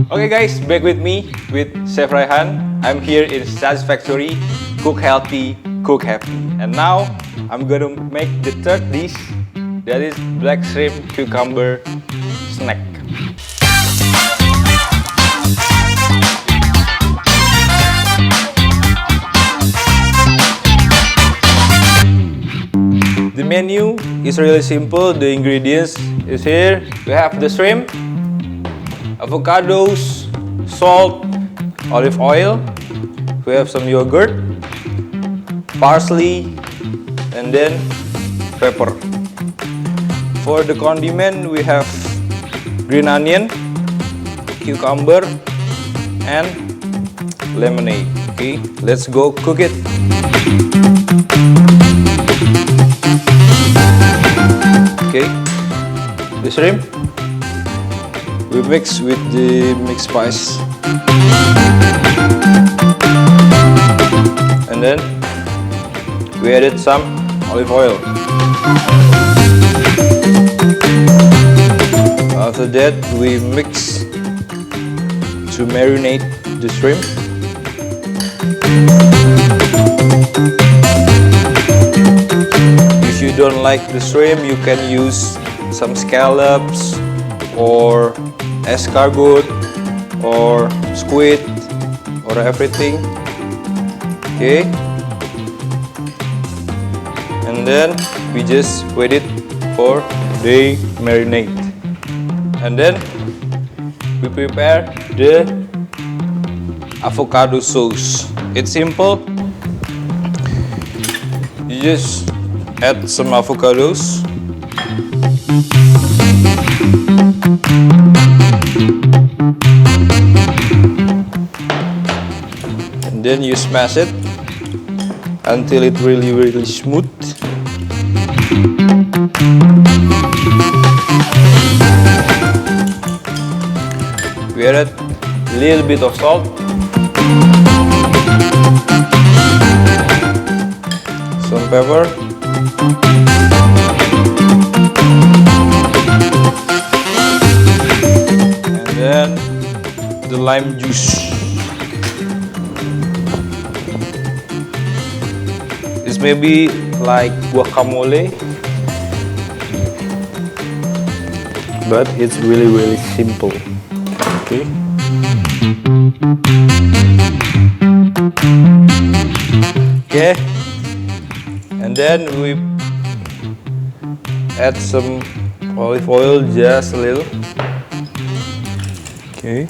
Okay guys, back with me with Chef Raihan. I'm here in Satisfactory. Cook healthy, cook happy. And now I'm gonna make the third dish, that is black shrimp cucumber snack. The menu is really simple. The ingredients is here. We have the shrimp, avocados, salt, olive oil. We have some yogurt, parsley, and then pepper. For the condiment, we have green onion, cucumber, and lemonade. Okay, let's go cook it. Okay, the shrimp we mix with the mixed spice, and then we added some olive oil. After that, we mix to marinate the shrimp. If you don't like the shrimp, you can use some scallops or escargot or squid or everything. Okay, and then we just wait it for they marinate, and then we prepare the avocado sauce. It's simple. You just add some avocados, and then you smash it until it really smooth. We added a little bit of salt, some pepper, and then the lime juice. This may be like guacamole, but it's really simple. Okay. Okay, and then we add some olive oil, just a little. Okay.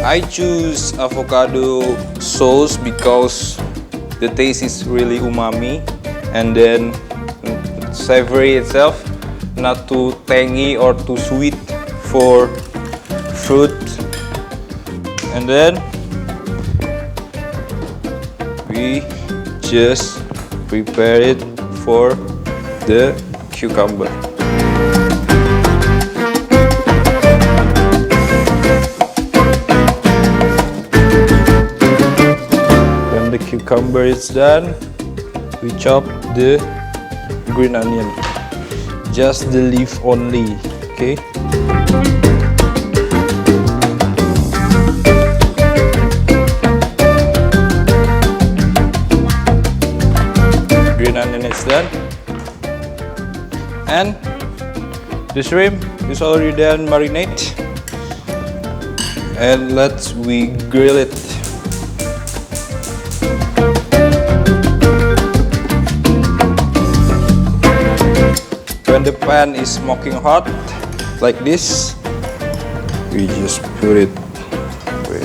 I choose avocado sauce because the taste is really umami, and then savory itself, not too tangy or too sweet for fruit. And then we just prepare it for the cucumber. When the cucumber is done, we chop the green onion, just the leaf only. Okay. Green onion is done, and the shrimp is already done marinate, and we grill it. When the pan is smoking hot like this, we just put it away.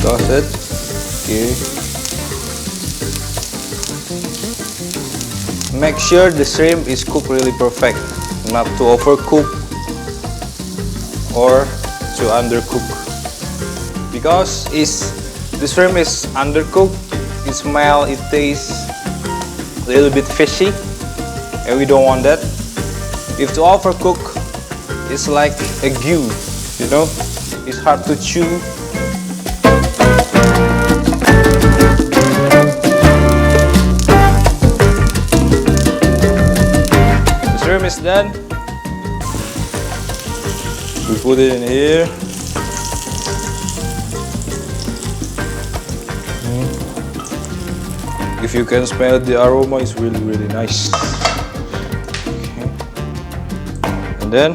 Toss it. Okay. Make sure the shrimp is cooked really perfect, not to overcook or to undercook, because it's The shrimp is undercooked. It smells, it tastes a little bit fishy, and we don't want that. If to overcook, it's like a goo, you know? It's hard to chew. The shrimp is done. We put it in here. If you can smell the aroma, it's really nice. Okay. And then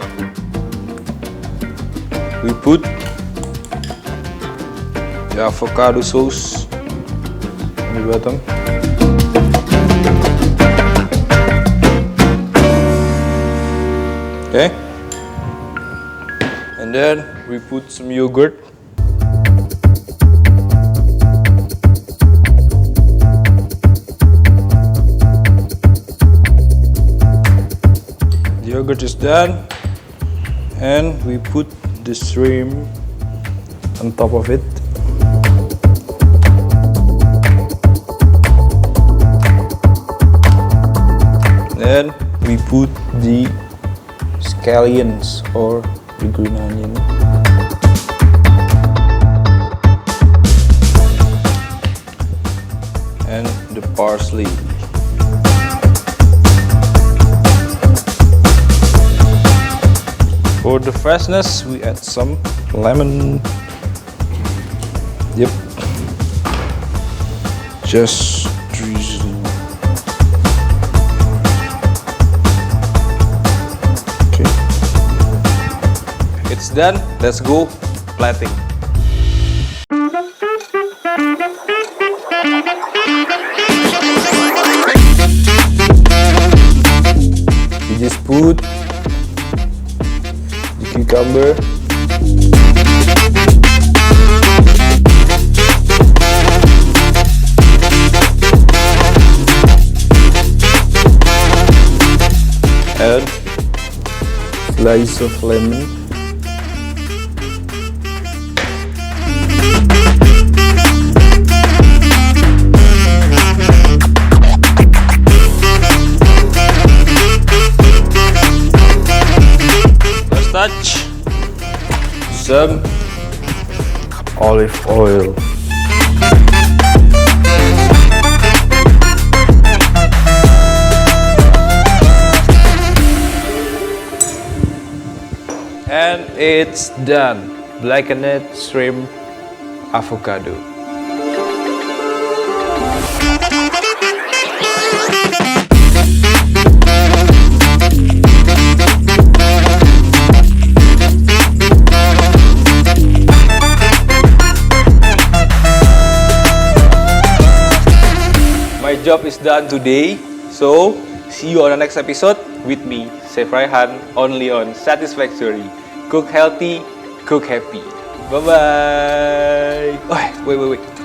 we put the avocado sauce on the bottom. Okay. And then we put some yogurt. The yogurt is done, and we put the shrimp on top of it. Then we put the scallions or the green onion. And the parsley. For the freshness, we add some lemon. Yep. Just drizzle. Okay. It's done. Let's go plating. You just put cucumber, and slice of lemon, touch some olive oil. And it's done. Blackened shrimp avocado. My job is done today, so see you on the next episode with me, Chef Raihan, only on Satisfactory. Cook healthy, cook happy. Bye bye. Oh, wait.